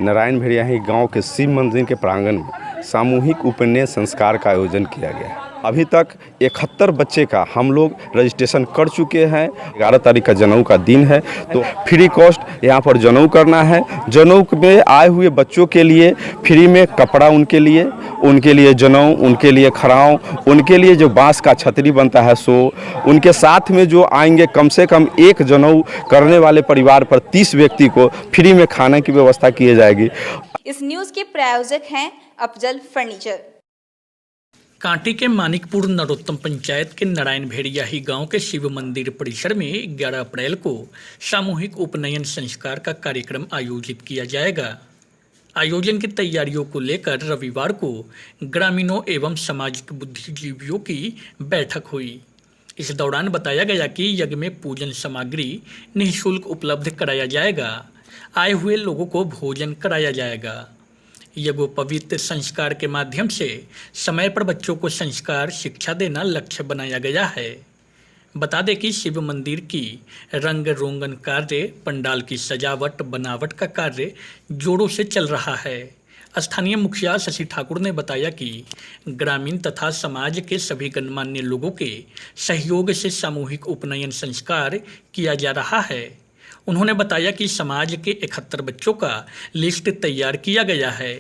नारायण भेड़ियाही गांव के शिव मंदिर के प्रांगण में सामूहिक उपनयन संस्कार का आयोजन किया गया। अभी तक 71 बच्चे का हम लोग रजिस्ट्रेशन कर चुके हैं। 11 तारीख का जनेऊ का दिन है, तो फ्री कॉस्ट यहाँ पर जनेऊ करना है। जनेऊ में आए हुए बच्चों के लिए फ्री में कपड़ा, उनके लिए जनेऊ, उनके लिए खड़ाऊँ, उनके लिए जो बांस का छतरी बनता है सो, उनके साथ में जो आएंगे कम से कम एक जनेऊ करने वाले परिवार पर 30 व्यक्ति को फ्री में खाने की व्यवस्था की जाएगी। इस न्यूज़ के प्रायोजक हैं अफजल फर्नीचर। कांटी के मानिकपुर नरोत्तम पंचायत के नारायण भेड़ियाही गांव के शिव मंदिर परिसर में 11 अप्रैल को सामूहिक उपनयन संस्कार का कार्यक्रम आयोजित किया जाएगा। आयोजन की तैयारियों को लेकर रविवार को ग्रामीणों एवं सामाजिक बुद्धिजीवियों की बैठक हुई। इस दौरान बताया गया कि यज्ञ में पूजन सामग्री निःशुल्क उपलब्ध कराया जाएगा। आए हुए लोगों को भोजन कराया जाएगा। यज्ञोपवीत संस्कार के माध्यम से समय पर बच्चों को संस्कार शिक्षा देना लक्ष्य बनाया गया है। बता दें कि शिव मंदिर की रंग रोगन कार्य, पंडाल की सजावट बनावट का कार्य जोरों से चल रहा है। स्थानीय मुखिया शशि ठाकुर ने बताया कि ग्रामीण तथा समाज के सभी गणमान्य लोगों के सहयोग से सामूहिक उपनयन संस्कार किया जा रहा है। उन्होंने बताया कि समाज के 71 बच्चों का लिस्ट तैयार किया गया है।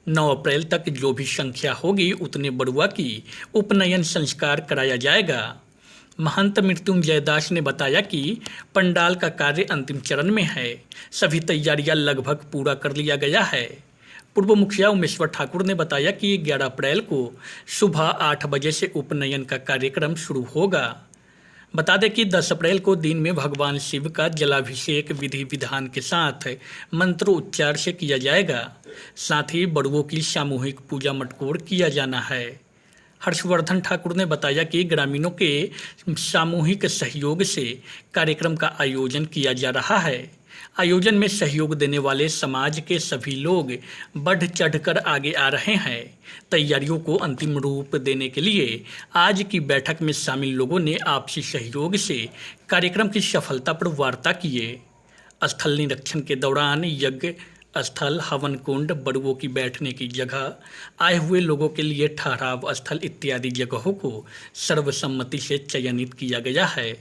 9 अप्रैल तक जो भी संख्या होगी उतने बड़ुआ की उपनयन संस्कार कराया जाएगा। महंत मृत्युंजय दास ने बताया कि पंडाल का कार्य अंतिम चरण में है। सभी तैयारियां लगभग पूरा कर लिया गया है। पूर्व मुखिया उमेश्वर ठाकुर ने बताया कि 11 अप्रैल को सुबह 8 बजे से उपनयन का कार्यक्रम शुरू होगा। बता दें कि 10 अप्रैल को दिन में भगवान शिव का जलाभिषेक विधि विधान के साथ मंत्रोच्चार से किया जाएगा। साथ ही बड़ुओं की सामूहिक पूजा मटकोर किया जाना है। हर्षवर्धन ठाकुर ने बताया कि ग्रामीणों के सामूहिक सहयोग से कार्यक्रम का आयोजन किया जा रहा है। आयोजन में सहयोग देने वाले समाज के सभी लोग बढ़ चढ़कर आगे आ रहे हैं। तैयारियों को अंतिम रूप देने के लिए आज की बैठक में शामिल लोगों ने आपसी सहयोग से कार्यक्रम की सफलता पर वार्ता किए। स्थल निरीक्षण के दौरान यज्ञ स्थल, हवन कुंड, बड़ुओं की बैठने की जगह, आए हुए लोगों के लिए ठहराव स्थल इत्यादि जगहों को सर्वसम्मति से चयनित किया गया है।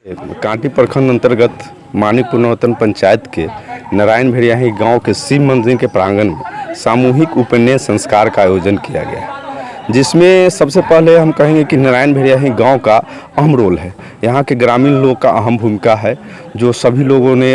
कांटी प्रखंड अंतर्गत मानिकपुर नरोत्तम पंचायत के नारायण भेड़ियाही गांव के शिव मंदिर के प्रांगण में सामूहिक उपनयन संस्कार का आयोजन किया गया, जिसमें सबसे पहले हम कहेंगे कि नारायण भेड़ियाही गांव का अहम रोल है। यहाँ के ग्रामीण लोग का अहम भूमिका है, जो सभी लोगों ने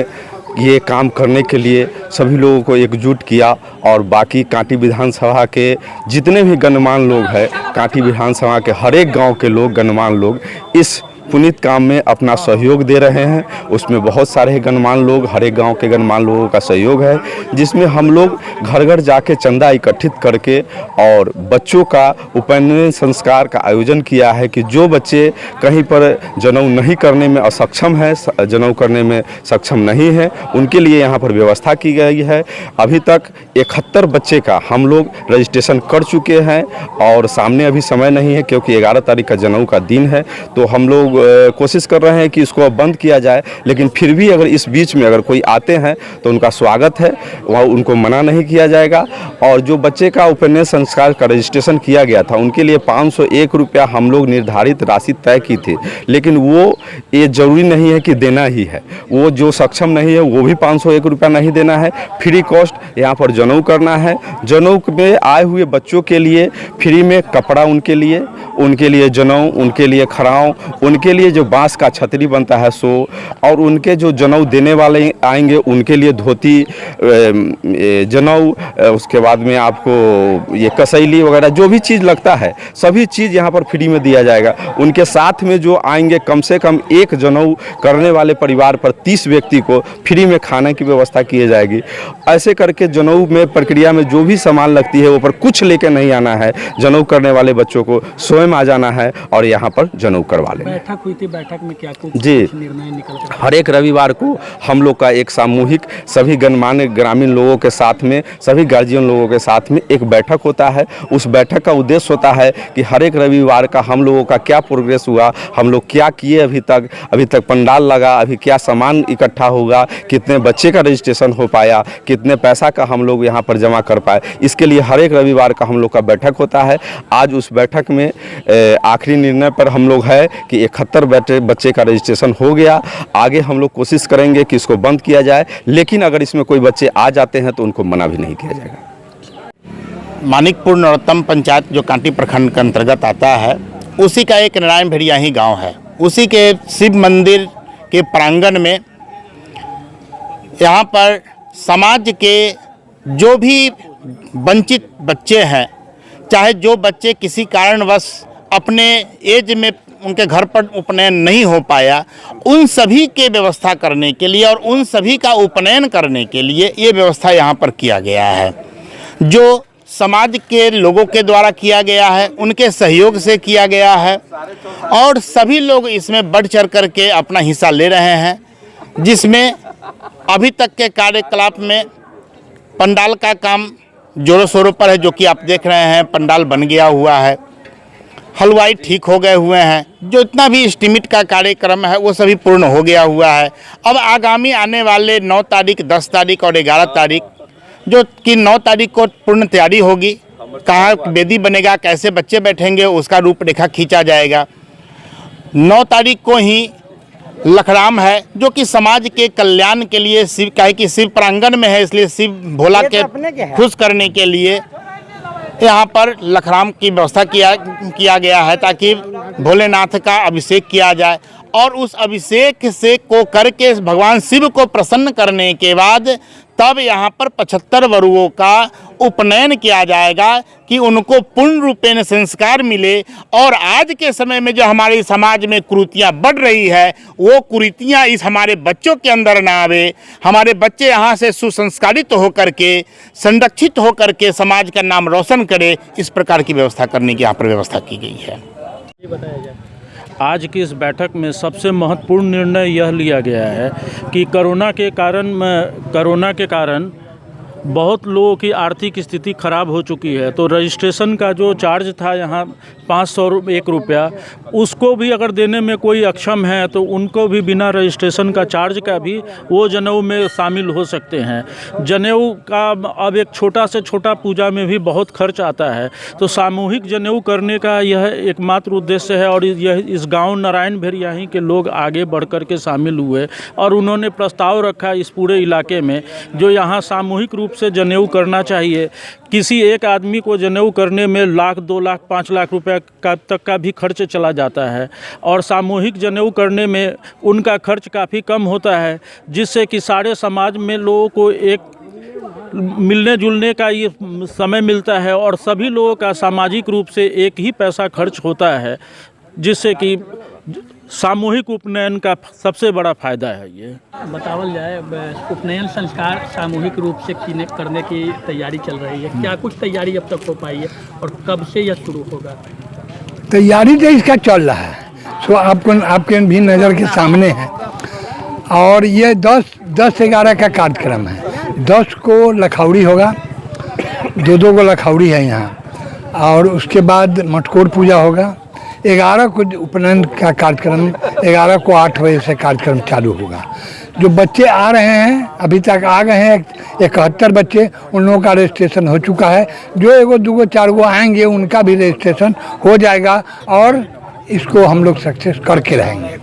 ये काम करने के लिए सभी लोगों को एकजुट किया। और बाकी कांटी विधानसभा के जितने भी गणमान्य लोग हैं, कांटी विधानसभा के हर एक गाँव के लोग, गणमान्य लोग इस पुनीत काम में अपना सहयोग दे रहे हैं। उसमें बहुत सारे गणमान्य लोग, हर एक गाँव के गणमान्य लोगों का सहयोग है, जिसमें हम लोग घर घर जाके चंदा इकट्ठित करके और बच्चों का उपनयन संस्कार का आयोजन किया है कि जो बच्चे कहीं पर जनेऊ नहीं करने में असक्षम है, जनेऊ करने में सक्षम नहीं है, उनके लिए यहाँ पर व्यवस्था की गई है। अभी तक 71 बच्चे का हम लोग रजिस्ट्रेशन कर चुके हैं और सामने अभी समय नहीं है, क्योंकि 11 तारीख का जनेऊ का दिन है। तो हम लोग कोशिश कर रहे हैं कि इसको बंद किया जाए, लेकिन फिर भी अगर इस बीच में अगर कोई आते हैं तो उनका स्वागत है, वह उनको मना नहीं किया जाएगा। और जो बच्चे का उपनयन संस्कार का रजिस्ट्रेशन किया गया था उनके लिए 501 रुपया हम लोग निर्धारित राशि तय की थी, लेकिन वो ये जरूरी नहीं है कि देना ही है। वो जो सक्षम नहीं है वो भी 501 रुपया नहीं देना है। फ्री कॉस्ट यहाँ पर जनेऊ करना है। जनेऊ में आए हुए बच्चों के लिए फ्री में कपड़ा, उनके लिए जनेऊ, उनके लिए खड़ाऊँ, उनके लिए जो बांस का छतरी बनता है सो, और उनके जो जनेऊ देने वाले आएंगे उनके लिए धोती, जनेऊ, उसके बाद में आपको ये कसैली वगैरह जो भी चीज़ लगता है सभी चीज़ यहाँ पर फ्री में दिया जाएगा। उनके साथ में जो आएंगे कम से कम एक जनेऊ करने वाले परिवार पर 30 व्यक्ति को फ्री में खाने की व्यवस्था की जाएगी। ऐसे करके जनेऊ में प्रक्रिया में जो भी सामान लगती है वो पर कुछ लेके नहीं आना है। जनेऊ करने वाले बच्चों को स्वयं स्वयं आ जाना है और यहाँ पर जनेऊ करवा लेना। बैठक हुई थी, बैठक में क्या कुछ जी निर्णय निकल कर? हर एक रविवार को हम लोग का एक सामूहिक सभी गणमान्य ग्रामीण लोगों के साथ में, सभी गार्जियन लोगों के साथ में एक बैठक होता है। उस बैठक का उद्देश्य होता है कि हर एक रविवार का हम लोगों का क्या प्रोग्रेस हुआ, हम लोग क्या किए अभी तक पंडाल लगा, अभी क्या सामान इकट्ठा होगा, कितने बच्चे का रजिस्ट्रेशन हो पाया, कितने पैसा का हम लोग यहाँ पर जमा कर पाए। इसके लिए हर एक रविवार का हम लोग का बैठक होता है। आज उस बैठक में आखिरी निर्णय पर हम लोग है कि 71 बच्चे का रजिस्ट्रेशन हो गया। आगे हम लोग कोशिश करेंगे कि इसको बंद किया जाए, लेकिन अगर इसमें कोई बच्चे आ जाते हैं तो उनको मना भी नहीं किया जाएगा। मानिकपुर नरोत्तम पंचायत जो कांटी प्रखंड के अंतर्गत आता है, उसी का एक नारायण भेड़िया ही गाँव है। उसी के शिव मंदिर के प्रांगण में यहाँ पर समाज के जो भी वंचित बच्चे हैं, चाहे जो बच्चे किसी कारणवश अपने एज में उनके घर पर उपनयन नहीं हो पाया, उन सभी के व्यवस्था करने के लिए और उन सभी का उपनयन करने के लिए ये व्यवस्था यहाँ पर किया गया है, जो समाज के लोगों के द्वारा किया गया है, उनके सहयोग से किया गया है और सभी लोग इसमें बढ़ चढ़ करके अपना हिस्सा ले रहे हैं। जिसमें अभी तक के कार्यकलाप में पंडाल का काम जोरों शोरों पर है, जो कि आप देख रहे हैं पंडाल बन गया हुआ है, हलवाई ठीक हो गए हुए हैं, जो इतना भी एस्टीमेट का कार्यक्रम है वो सभी पूर्ण हो गया हुआ है। अब आगामी आने वाले 9 तारीख, 10 तारीख और 11 तारीख, जो कि 9 तारीख को पूर्ण तैयारी होगी, कहाँ वेदी बनेगा, कैसे बच्चे बैठेंगे, उसका रूपरेखा खींचा जाएगा। 9 तारीख को ही लखराम है, जो कि समाज के कल्याण के लिए शिव का है कि शिव प्रांगण में है, इसलिए शिव भोला के खुश करने के लिए यहाँ पर लखराम की व्यवस्था किया गया है, ताकि भोलेनाथ का अभिषेक किया जाए और उस अभिषेक से को करके भगवान शिव को प्रसन्न करने के बाद तब यहाँ पर 75 वरुओं का उपनयन किया जाएगा कि उनको पूर्ण रूपेण संस्कार मिले। और आज के समय में जो हमारे समाज में कुरीतियाँ बढ़ रही है, वो कुरीतियाँ इस हमारे बच्चों के अंदर ना आवे, हमारे बच्चे यहाँ से सुसंस्कारित होकर के, संरक्षित होकर के समाज का नाम रोशन करे, इस प्रकार की व्यवस्था करने की यहाँ पर व्यवस्था की गई है। आज की इस बैठक में सबसे महत्वपूर्ण निर्णय यह लिया गया है कि कोरोना के कारण बहुत लोगों की आर्थिक स्थिति ख़राब हो चुकी है, तो रजिस्ट्रेशन का जो चार्ज था यहाँ 501 रुपया, उसको भी अगर देने में कोई अक्षम है तो उनको भी बिना रजिस्ट्रेशन का चार्ज का भी वो जनेऊ में शामिल हो सकते हैं। जनेऊ का अब एक छोटा से छोटा पूजा में भी बहुत खर्च आता है, तो सामूहिक जनेऊ करने का यह एकमात्र उद्देश्य है। और यह इस गांव नारायण भेड़िया ही के लोग आगे बढ़ कर के शामिल हुए और उन्होंने प्रस्ताव रखा इस पूरे इलाके में जो यहाँ सामूहिक रूप से जनेऊ करना चाहिए। किसी एक आदमी को जनेऊ करने में 1 लाख, 2 लाख, 5 लाख रुपए तक का भी खर्च चला जाता है और सामूहिक जनेऊ करने में उनका खर्च काफ़ी कम होता है, जिससे कि सारे समाज में लोगों को एक मिलने जुलने का ये समय मिलता है और सभी लोगों का सामाजिक रूप से एक ही पैसा खर्च होता है, जिससे कि सामूहिक उपनयन का सबसे बड़ा फायदा है। ये बतावल जाए, उपनयन संस्कार सामूहिक रूप से करने की तैयारी चल रही है, क्या कुछ तैयारी अब तक हो पाई है और कब से यह शुरू होगा? तैयारी तो इसका चल रहा है, सो आपके भी नज़र के सामने है। और ये 10-11 का कार्यक्रम है। 10 को लखौड़ी होगा, 2 को लखौड़ी है यहाँ, और उसके बाद मटकोर पूजा होगा। 11 को उपनयन का कार्यक्रम, 11 को 8 बजे से कार्यक्रम चालू होगा। जो बच्चे आ रहे हैं, अभी तक आ गए हैं 71 बच्चे, उन लोगों का रजिस्ट्रेशन हो चुका है। जो 1, 2, 4 आएंगे उनका भी रजिस्ट्रेशन हो जाएगा और इसको हम लोग सक्सेस करके रहेंगे।